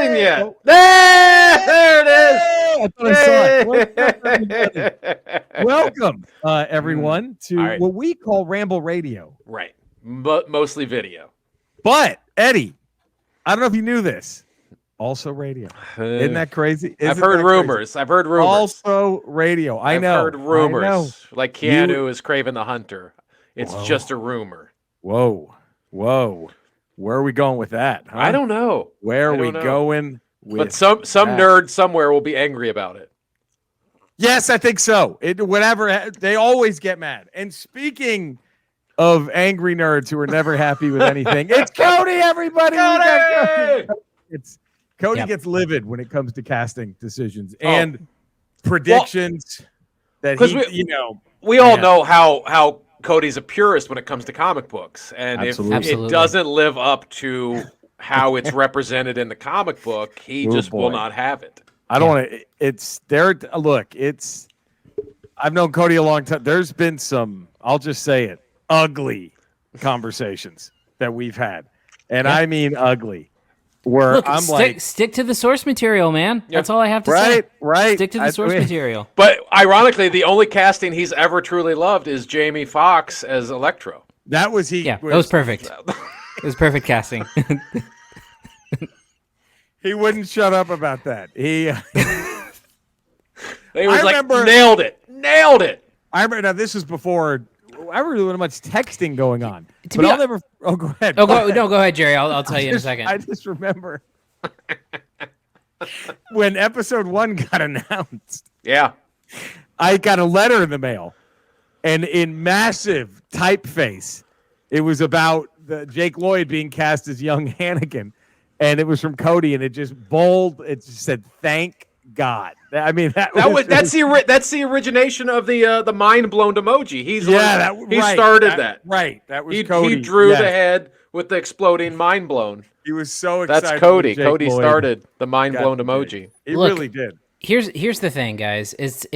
recording yet. There it is. I thought I saw it. Welcome, everyone, to what we call Ramble Radio. Right. But mostly video. But, Eddie, I don't know if you knew this. Also radio. Isn't that crazy? I've heard rumors. Also radio. I've heard rumors. Like Keanu is Kraven the Hunter. It's just a rumor. Whoa. Where are we going with that? Huh? I don't know. Where are we going with But some nerd somewhere will be angry about it. Yes, I think so. Whatever. They always get mad. And speaking of angry nerds who are never happy with anything, it's Cody, everybody. Cody gets livid when it comes to casting decisions and predictions that we all know how Cody's a purist when it comes to comic books, and if it doesn't live up to how it's represented in the comic book, he will not have it. I don't want to. It's there. Look, I've known Cody a long time. There's been some, I'll just say it, ugly conversations that we've had, and I mean ugly. Where Look, stick to the source material, man. That's all I have to say. Right. Stick to the source material. But ironically, the only casting he's ever truly loved is Jamie Foxx as Electro. That was that was perfect. It was perfect casting. He wouldn't shut up about that. He nailed it. I remember. Now this was before. I really wasn't much texting going on. I'll never. Oh, go ahead. Go ahead, Jerry. I'll tell you in a second. I just remember when episode 1 got announced. Yeah, I got a letter in the mail, and in massive typeface, it was about Jake Lloyd being cast as young Anakin, and it was from Cody, and it just bold. It just said, "Thank God." I mean, that's the origination of the mind blown emoji. He started that. Right. That was Cody. He drew the head with the exploding mind blown. He was so excited. That's Cody. Cody started the mind blown emoji. He really did. Here's the thing, guys. It's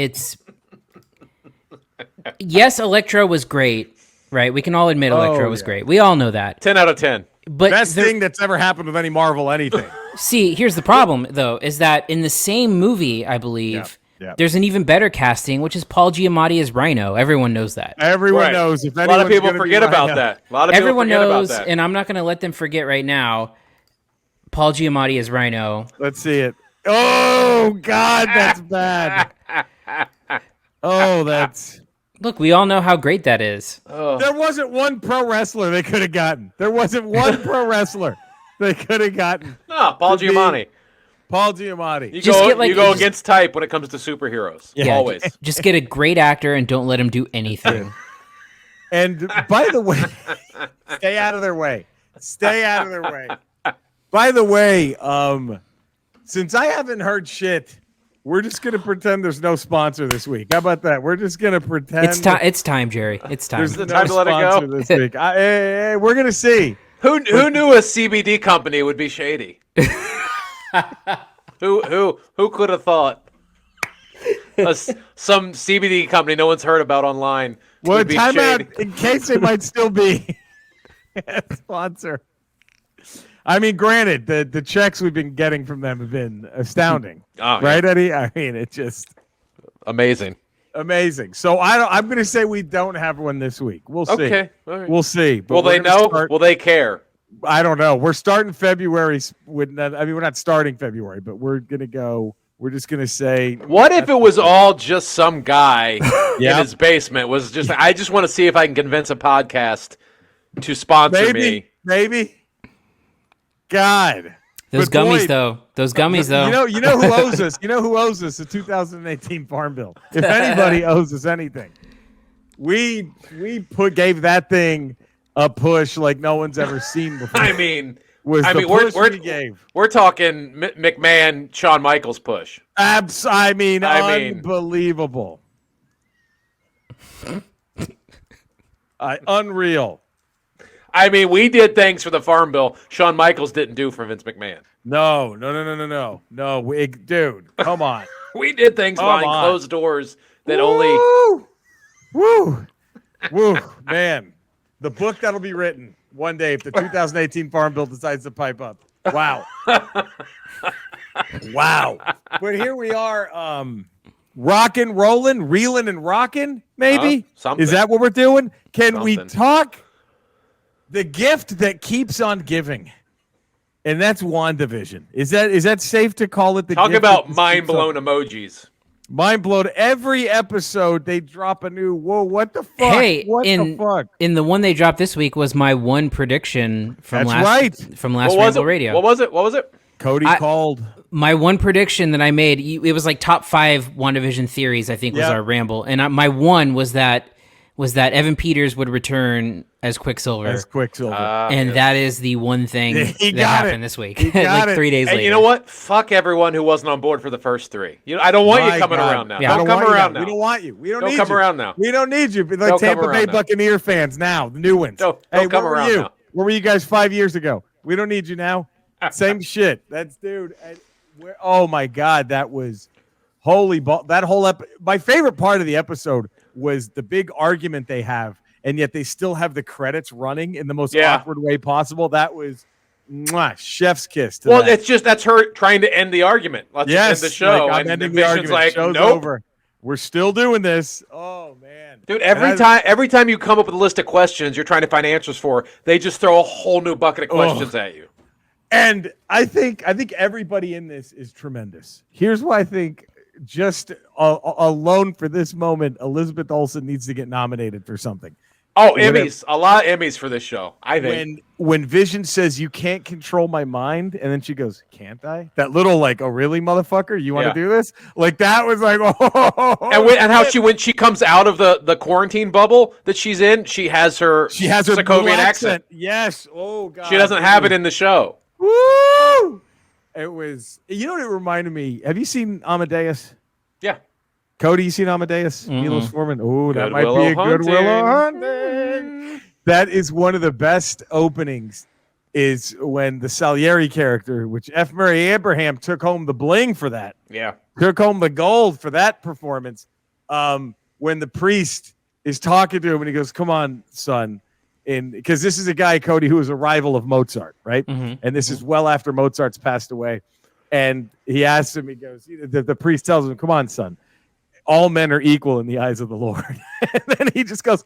yes, Electro was great, right? We can all admit Electro was great. We all know that. 10 out of 10. But best thing that's ever happened with any Marvel anything. See, here's the problem, though, is that in the same movie, I believe, there's an even better casting, which is Paul Giamatti as Rhino. Everyone knows that. Everyone knows. If a lot of people forget about that. Everyone knows, and I'm not going to let them forget right now, Paul Giamatti as Rhino. Let's see it. Oh, God, that's bad. Oh, that's... Look, we all know how great that is. There wasn't one pro wrestler they could have gotten. There wasn't one pro wrestler they could have gotten. No, Paul Giamatti. Paul Giamatti. You go against type when it comes to superheroes. Yeah, always. Just get a great actor and don't let him do anything. And by the way, stay out of their way. Stay out of their way. By the way, since I haven't heard shit, we're just going to pretend there's no sponsor this week. How about that? We're just going to pretend. It's time, Jerry. It's time. There's time to let it go this week. We're going to see. Who knew a CBD company would be shady? Who could have thought some CBD company no one's heard about online would be time shady? Out in case it might still be a sponsor. I mean, granted, the checks we've been getting from them have been astounding, right, Eddie? I mean, it's just amazing. So I'm going to say we don't have one this week. We'll see. Okay, all right. We'll see. Will they know? Will they care? I don't know. We're starting February. We're not starting February, but we're going to go. We're just going to say. What if it was all just some guy in his basement? I just want to see if I can convince a podcast to sponsor me. Maybe. God. Those gummies, though. You know who owes us? You know who owes us the 2018 Farm Bill? If anybody owes us anything, we gave that thing a push like no one's ever seen before. We're talking McMahon, Shawn Michaels push. Unbelievable. Unreal. We did things for the Farm Bill Shawn Michaels didn't do for Vince McMahon. No. Dude, come on. We did things behind closed doors that only. Woo, man. The book that'll be written one day if the 2018 Farm Bill decides to pipe up. Wow. Wow. But here we are, rocking, rolling, reeling and rocking, maybe? Something. Is that what we're doing? Can we talk the gift that keeps on giving? And that's WandaVision. Is that safe to call it the Talk gift? about mind-blown emojis. Mind blown. Every episode they drop a new, whoa, what the fuck? Hey, the fuck? In the one they dropped this week was my one prediction from last Ramble Radio. What was it? Cody called. My one prediction that I made, it was like top 5 WandaVision theories, I think was our Ramble. And my one was that Evan Peters would return as Quicksilver. And that is the one thing that happened this week. Like 3 days later. And you know what? Fuck everyone who wasn't on board for the first 3. I don't want you coming around now. Yeah. Don't come around now. We don't want you. We don't need you. Don't come around now. We don't need you. Like Tampa Bay Buccaneer fans now, the new ones. Don't come around now. Where were you guys 5 years ago? We don't need you now. Same shit. That's dude. Oh my God, that was holy ball. That whole my favorite part of the episode was the big argument they have, and yet they still have the credits running in the most awkward way possible. That was chef's kiss. That's her trying to end the argument. Let's just end the show. Like, I'm ending the argument. Like, show's over. We're still doing this. Oh man, dude! Every time you come up with a list of questions you're trying to find answers for, they just throw a whole new bucket of questions at you. And I think everybody in this is tremendous. Here's why I think. Just alone for this moment, Elizabeth Olsen needs to get nominated for something. Oh, Emmys. A lot of Emmys for this show, I think. When Vision says, you can't control my mind, and then she goes, can't I? That little like, oh, really, motherfucker? You want to do this? Like, that was like, oh. And how when she comes out of the quarantine bubble that she's in, she has her Sokovian accent. Yes. Oh, God. She doesn't have it in the show. Woo! It was, what it reminded me? Have you seen Amadeus? Yeah. Cody, you seen Amadeus? Milos Forman. Oh, that might be a good Willow Hunting. That is one of the best openings. Is when the Salieri character, which F. Murray Abraham took home the bling for that. Yeah. Took home the gold for that performance. When the priest is talking to him and he goes, "Come on, son." Because this is a guy, Cody, who is a rival of Mozart, right? Mm-hmm. And this is well after Mozart's passed away. And he asks him, he goes, the priest tells him, "Come on, son, all men are equal in the eyes of the Lord." And then he just goes,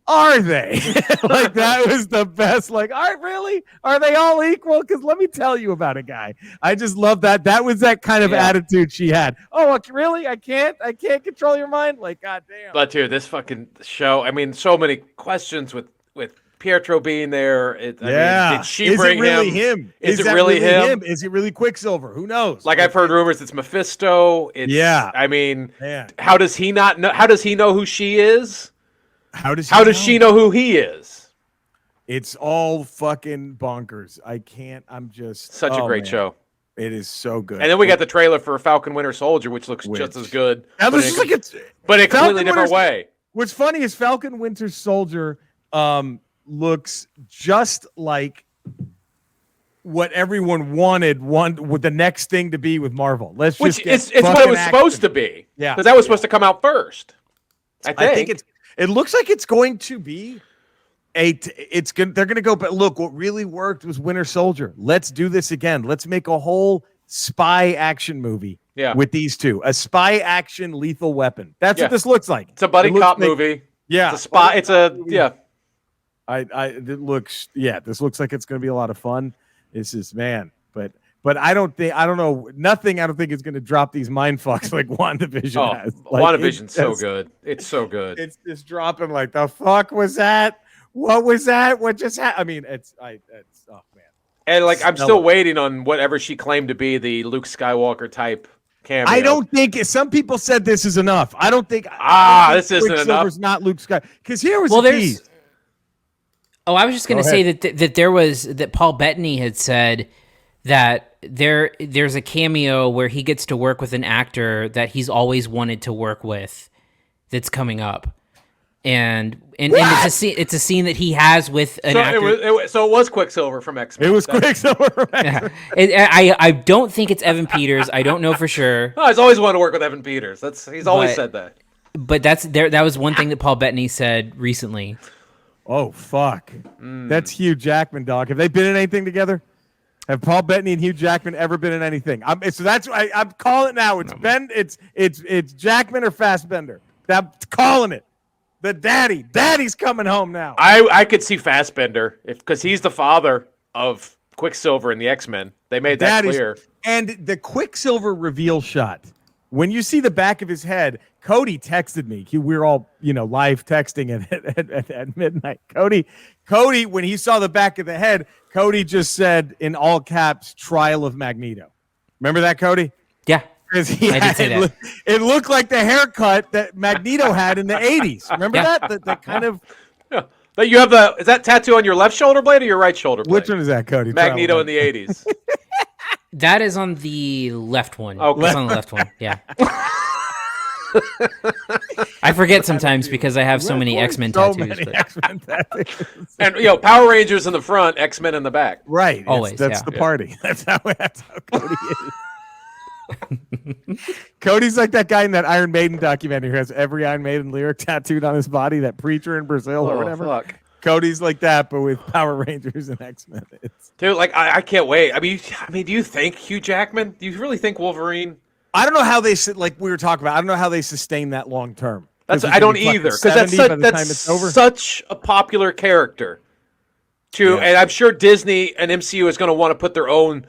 "Are they?" Like, that was the best. Like, really? Are they all equal? Because let me tell you about a guy. I just love that. That was that kind of attitude she had. Oh, really? I can't control your mind? Like, goddamn. But dude, this fucking show, I mean, so many questions with Pietro being there. I mean, did she bring him? Is it really him? Is it really Quicksilver? Who knows? Like, I've heard rumors it's Mephisto. I mean, how does he not know? How does he know who she is? How does she know who he is? It's all fucking bonkers. I'm just such a great show. It is so good. And then we got the trailer for Falcon Winter Soldier, which looks just as good. But in a completely different way. What's funny is Falcon Winter Soldier looks just like what everyone wanted with the next thing to be with Marvel. It's what it was supposed to be. Yeah. Because that was supposed to come out first. I think it looks like it's going to be they're going to go, but look, what really worked was Winter Soldier. Let's do this again. Let's make a whole spy action movie with these two. A spy action Lethal Weapon. That's what this looks like. It's a buddy cop movie. Yeah. It's a spy. This looks like it's going to be a lot of fun. This is, man, but I don't think is going to drop these mind fucks like WandaVision has. Like, WandaVision's so good. It's so good. It's just dropping like, the fuck was that? What was that? What just happened? I mean, it's oh man. And like, I'm still waiting on whatever she claimed to be the Luke Skywalker type cameo. I don't think some people said this is enough. I don't think this isn't enough. Quicksilver's not Luke Skywalker, because here was the tease. Oh, I was just going to say that Paul Bettany had said that there's a cameo where he gets to work with an actor that he's always wanted to work with that's coming up. And it's a scene that he has with an actor. So it was Quicksilver from X-Men. It was Quicksilver from X-Men. I don't think it's Evan Peters. I don't know for sure. No, he's always wanted to work with Evan Peters. He's always said that. But that was one thing that Paul Bettany said recently. Oh, fuck. That's Hugh Jackman, dog. Have they been in anything together? Have Paul Bettany and Hugh Jackman ever been in anything? I'm calling it now. It's Jackman or Fassbender. I'm calling it. The daddy's coming home now. I could see Fassbender because he's the father of Quicksilver and the X-Men. They made that clear. And the Quicksilver reveal shot, when you see the back of his head, Cody texted me. We were all, live texting at midnight. Cody, when he saw the back of the head, Cody just said in all caps, "Trial of Magneto." Remember that, Cody? Yeah. Because it looked like the haircut that Magneto had in the 80s. Remember that? That kind of... Yeah. But you have is that tattoo on your left shoulder blade or your right shoulder blade? Which one is that, Cody? Magneto in the 80s. That is on the left one. Okay. It's on the left one, yeah. I forget sometimes because I have so many X-Men tattoos. X-Men tattoos. And Power Rangers in the front, X-Men in the back. Right. Always. That's the party. That's how Cody is. Cody's like that guy in that Iron Maiden documentary who has every Iron Maiden lyric tattooed on his body, that preacher in Brazil or whatever. Fuck. Cody's like that, but with Power Rangers and X-Men. Dude, I can't wait. I mean, do you think Hugh Jackman? Do you really think Wolverine? I don't know how they we were talking about. I don't know how they sustain that long term. I don't either, because that's such a popular character. And I'm sure Disney and MCU is going to want to put their own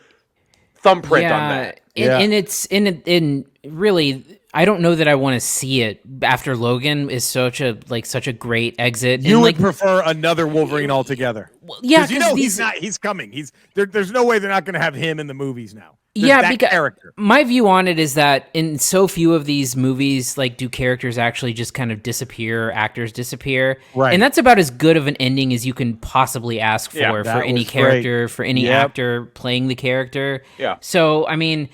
thumbprint on that. And it's in really, I don't know that I want to see it after Logan is such a great exit. You would prefer another Wolverine altogether. Yeah, because he's coming. There's no way they're not going to have him in the movies now. Because character. My view on it is that in so few of these movies, do characters actually just kind of disappear, actors disappear, right? And that's about as good of an ending as you can possibly ask for any character, for any actor playing the character. Yeah. So I mean,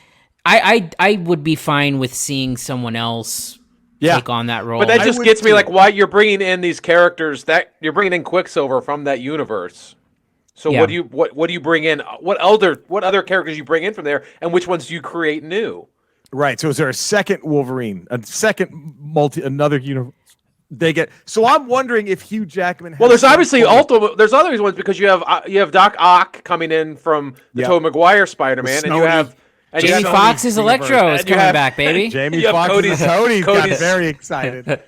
I would be fine with seeing someone else take on that role. But that just gets me why you're bringing in these characters that you're bringing in Quicksilver from that universe. So what do you bring in? What other characters you bring in from there, and which ones do you create new? Right. So is there a second Wolverine, another universe? So I'm wondering if Hugh Jackman. There's obviously there's other ones because you have Doc Ock coming in in the Tobey Maguire Spider-Man, and you have Jamie Foxx's Electro is coming back, baby. Jamie Foxx's Cody's got very excited.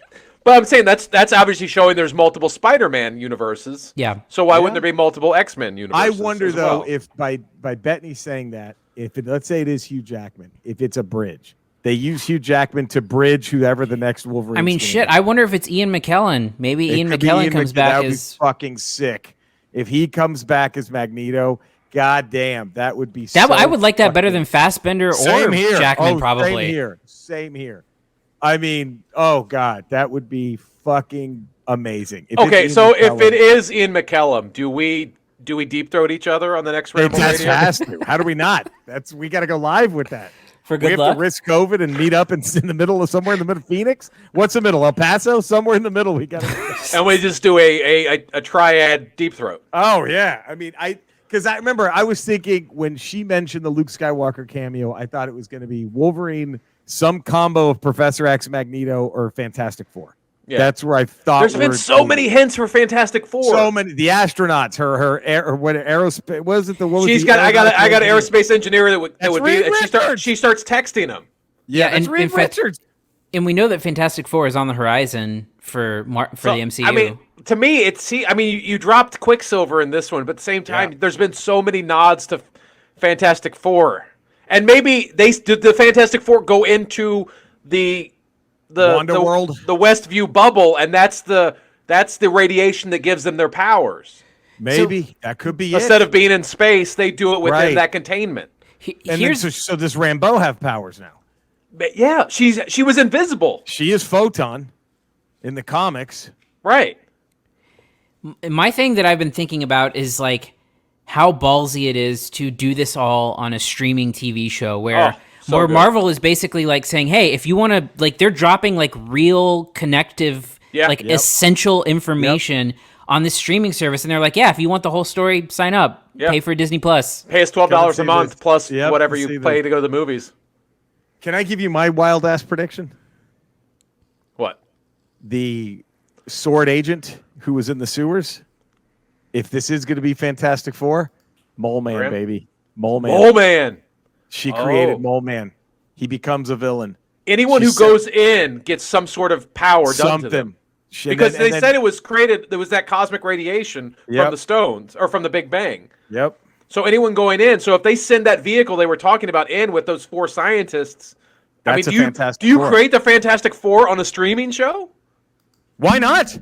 But I'm saying that's obviously showing there's multiple Spider-Man universes. Yeah. So why wouldn't there be multiple X-Men universes? I wonder though if by Bettany saying that, let's say it is Hugh Jackman, if it's a bridge, they use Hugh Jackman to bridge whoever the next Wolverine. I mean, shit. I wonder if it's Ian McKellen. Maybe Ian McKellen comes back that would be fucking sick. If he comes back as Magneto, god damn, that would be. I would like that better than Fassbender or Jackman. Probably. Same here. I mean, oh god, that would be fucking amazing. If it is Ian McKellen, do we deep throat each other on the next Ramble Radio? Has to. How do we not? We got to go live with that. For good luck. We have to risk COVID and meet up in the middle of somewhere in the middle of Phoenix. What's the middle? El Paso? Somewhere in the middle. We got to. And we just do a triad deep throat. Oh yeah, I mean because I remember I was thinking when she mentioned the Luke Skywalker cameo, I thought it was going to be Wolverine. Some combo of Professor X, Magneto, or Fantastic Four. Yeah. That's where I thought. There's been so many hints for Fantastic Four. So many. The astronauts, her aerospace. Was it the? What was She's got. I got an aerospace engineer that would be. She starts texting him. Yeah, and Reed Richards. And we know that Fantastic Four is on the horizon for the MCU. I mean, to me, you dropped Quicksilver in this one, but at the same time, there's been so many nods to Fantastic Four. And maybe the Fantastic Four go into the World, the Westview bubble, and that's the radiation that gives them their powers. Maybe that could be instead of being in space, they do it within that containment. So does Rambeau have powers now? But yeah, she was invisible. She is Photon in the comics, right? My thing that I've been thinking about is how ballsy it is to do this all on a streaming TV show where Marvel is basically saying, hey, if you want to, they're dropping real connective, essential information on this streaming service. And they're like, yeah, if you want the whole story, sign up, pay for Disney Plus. Pay us $12 a month plus whatever you pay to go to the movies. Can I give you my wild ass prediction? What? The sword agent who was in the sewers. If this is going to be Fantastic Four, Mole Man, baby. Mole Man. Mole Man. She created Mole Man. He becomes a villain. Anyone who goes in gets some sort of power done to them. Because they said it was created, there was that cosmic radiation from the stones, or from the Big Bang. Yep. So anyone going in, so if they send that vehicle they were talking about in with those 4 scientists, do you create the Fantastic Four on a streaming show? Why not?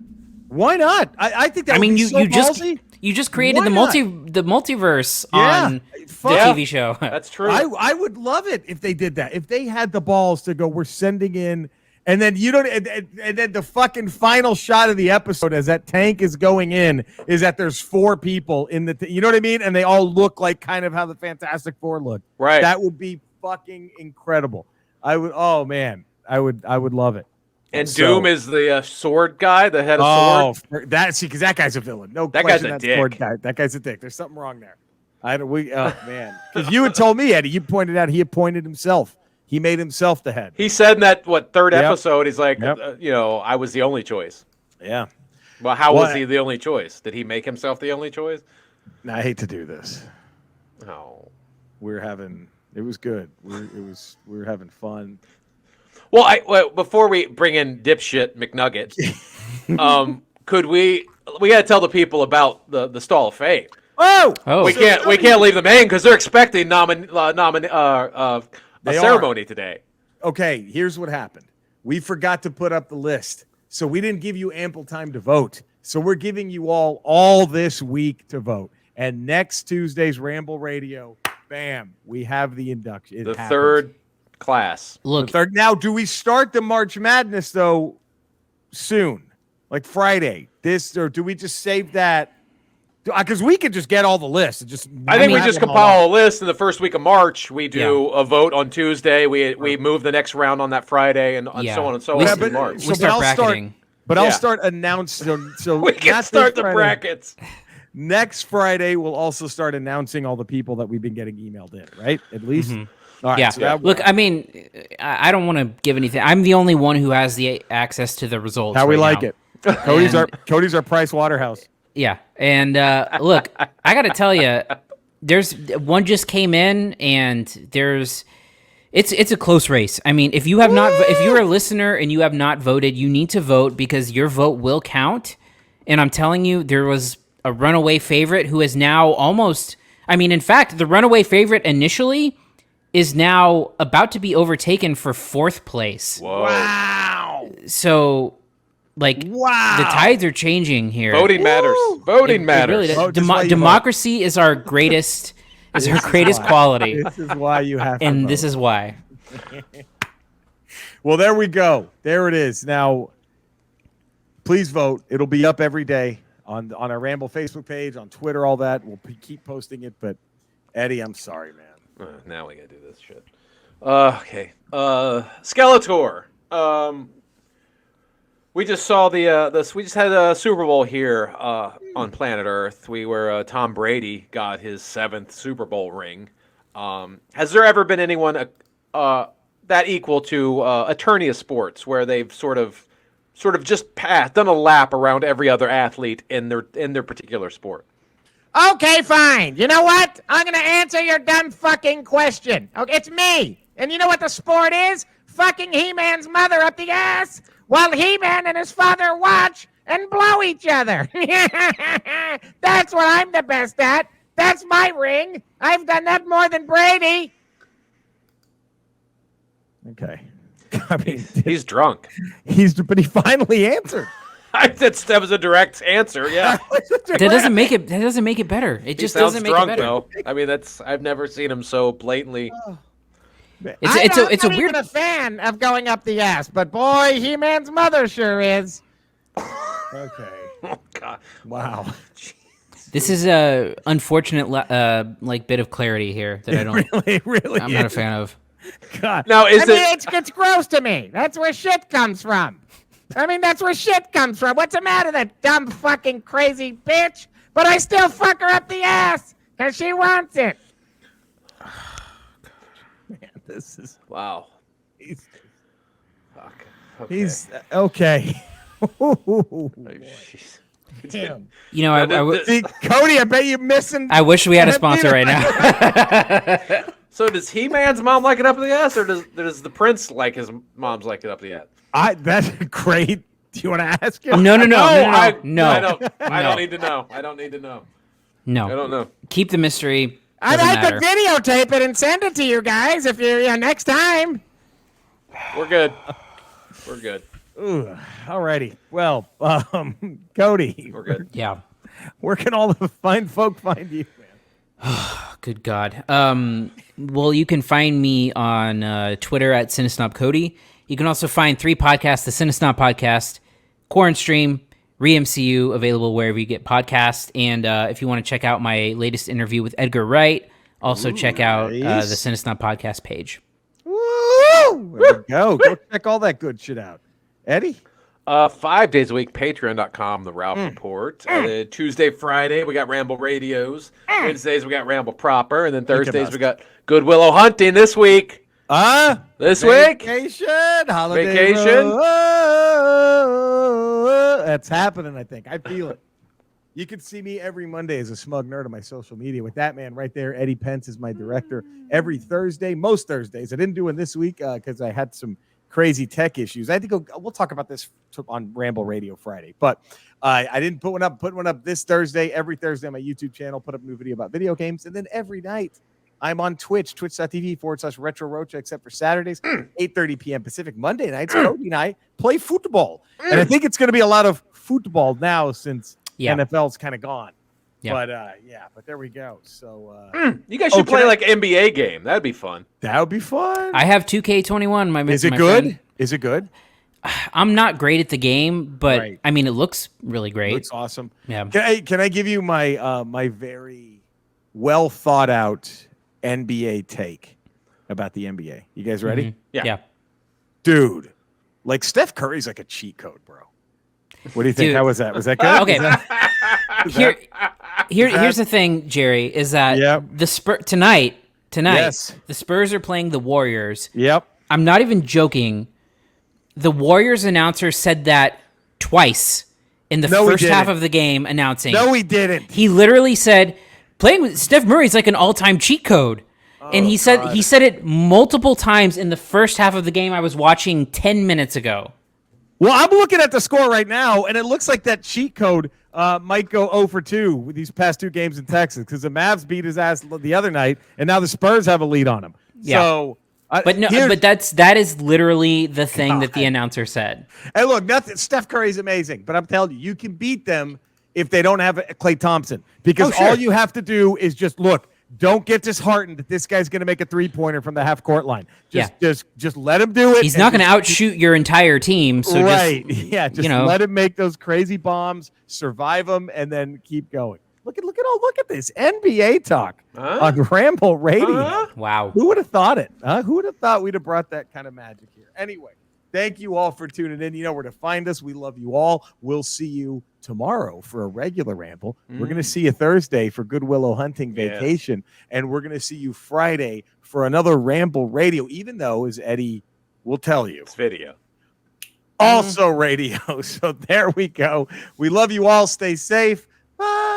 Why not? I think that would be so ballsy. You just created the multiverse on the TV show. That's true. I would love it if they did that. If they had the balls to go, we're sending in, and then and then the fucking final shot of the episode as that tank is going in is that there's 4 people in the, you know what I mean, and they all look like kind of how the Fantastic Four look. Right. That would be fucking incredible. I would. Oh man, I would love it. And Doom is the sword guy, the head of sword. Oh, because that guy's a villain. No, that question, guy's a dick. Sword guy. That guy's a dick. There's something wrong there. Man, because you had told me, Eddie, you pointed out he appointed himself. He made himself the head. He said in that third episode, he's like, I was the only choice. Yeah. Well, how was he the only choice? Did he make himself the only choice? I hate to do this. No. It was good. We were having fun. Well, before we bring in dipshit McNugget, we got to tell the people about the Stall of Fame. We can't leave them hanging because they're expecting a ceremony today. Okay, here's what happened. We forgot to put up the list, so we didn't give you ample time to vote. So we're giving you all this week to vote. And next Tuesday's Ramble Radio, bam, we have the induction. The third class. Look, now, do we start the March Madness though soon, like Friday? Or do we just save that? Because we could just get all the lists and just. I think we just compile a list in the first week of March. We do a vote on Tuesday. We move the next round on that Friday, and so on and so on in March. We start bracketing. I'll start announcing. So we can start the brackets. Next Friday, we'll also start announcing all the people that we've been getting emailed in, right? At least. Mm-hmm. All right, yeah. So look, I mean, I don't want to give anything. I'm the only one who has the access to the results. How we like now. it. Cody's our Price Waterhouse. Yeah, and look, I got to tell you, there's one just came in, and it's a close race. I mean, if you're a listener and you have not voted, you need to vote because your vote will count. And I'm telling you, there was a runaway favorite who is now almost. I mean, in fact, the runaway favorite initially is now about to be overtaken for 4th place. Whoa. Wow. So. The tides are changing here. Voting matters. Voting matters. It really democracy is our greatest quality. This is why you have to vote. This is why. Well, there we go. There it is. Now, please vote. It'll be up every day on our Ramble Facebook page, on Twitter, all that. We'll keep posting it. But, Eddie, I'm sorry, man. Now we got to do this shit. Okay. Skeletor. We just saw we just had a Super Bowl here on planet Earth. Tom Brady got his 7th Super Bowl ring. Has there ever been anyone that equal to Eternia Sports, where they've sort of just done a lap around every other athlete in their particular sport? Okay, fine. You know what? I'm gonna answer your dumb fucking question. Okay, it's me. And you know what the sport is? Fucking He-Man's mother up the ass while He-Man and his father watch and blow each other. That's what I'm the best at. That's my ring. I've done that more than Brady. Okay. I mean, he's drunk. But he finally answered. That was a direct answer. Yeah. That doesn't make it better. It just doesn't make it better. Though. I mean, I've never seen him so blatantly. It's a weird. I'm not even a fan of going up the ass, but boy, He-Man's mother sure is. Okay. Oh God. Wow. This is a unfortunate bit of clarity here that I don't. really. I'm not a fan of. God. Now it's gross to me. That's where shit comes from. I mean, that's where shit comes from. What's the matter, that dumb fucking crazy bitch? But I still fuck her up the ass because she wants it. Man, this is wow. Fuck. Okay. He's okay. Oh, Damn. You know, See, Cody, I bet you're missing. I wish we had a sponsor right now. So does He-Man's mom like it up the ass, or does the prince like his mom's like it up the ass? That's great. Do you want to ask him? No. I don't need to know. I don't need to know. No. I don't know. Keep the mystery. I could videotape it and send it to you guys if you next time. We're good. We're good. Ooh, alrighty. Well, Cody. We're good. Yeah. Where can all the fine folk find you, man? Good God. Well, you can find me on Twitter at CineSnobCody. You can also find 3 podcasts: the CineSnob Podcast, Quarant Stream, ReMCU, available wherever you get podcasts. And if you want to check out my latest interview with Edgar Wright, also check out the CineSnob Podcast page. Woo! There we go. Go check all that good shit out. Eddie? 5 days a week, patreon.com, The Ralph Report. Tuesday, Friday, we got Ramble Radios. Wednesdays, we got Ramble Proper. And then Thursdays, we got Good Willow Hunting this week. This week? Holiday Vacation. That's happening, I think. I feel it. You can see me every Monday as a smug nerd on my social media with that man right there. Eddie Pence is my director every Thursday, most Thursdays. I didn't do it this week because I had some crazy tech issues. I had to go. We'll talk about this on Ramble Radio Friday, but I didn't put one up. Put one up this Thursday. Every Thursday on my YouTube channel, put up a new video about video games, and then every night I'm on Twitch, twitch.tv/Retro Rocha, except for Saturdays, 8:30 p.m. Pacific. Monday nights, Cody and I play football, and I think it's going to be a lot of football now since NFL's kind of gone. Yeah. But there we go. So you guys should play like NBA game. That'd be fun. That would be fun. I have 2K21. Is it good? Friend. Is it good? I'm not great at the game, but I mean, it looks really great. It looks awesome. Yeah. Can I give you my my very well thought out NBA take about the NBA? You guys ready? Mm-hmm. Yeah. Dude, like Steph Curry's like a cheat code, bro. What do you think? How was that? Was that good? Okay. Here's the thing, Jerry, is that the tonight, the Spurs are playing the Warriors. Yep. I'm not even joking. The Warriors announcer said that twice in the first half of the game, announcing. No, he didn't. He literally said, playing with Steph Murray is like an all-time cheat code. And he said it multiple times in the first half of the game I was watching 10 minutes ago. Well, I'm looking at the score right now, and it looks like that cheat code might go 0 for 2 with these past 2 games in Texas because the Mavs beat his ass the other night, and now the Spurs have a lead on him. Yeah. So, but that is literally the thing that the announcer said. Hey, look, Steph Curry's amazing, but I'm telling you, you can beat them if they don't have Klay Thompson because all you have to do is just look. Don't get disheartened that this guy's going to make a 3-pointer from the half-court line. Just let him do it. He's not going to outshoot your entire team. So just let him make those crazy bombs, survive them, and then keep going. Look at this NBA talk on Ramble Radio. Wow. Who would have thought it? Who would have thought we'd have brought that kind of magic here? Anyway, thank you all for tuning in. You know where to find us. We love you all. We'll see you tomorrow for a regular Ramble. We're going to see you Thursday for Good Willow Hunting Vacation. And we're going to see you Friday for another Ramble Radio, even though, as Eddie will tell you, it's video. Also radio. So there we go. We love you all. Stay safe. Bye.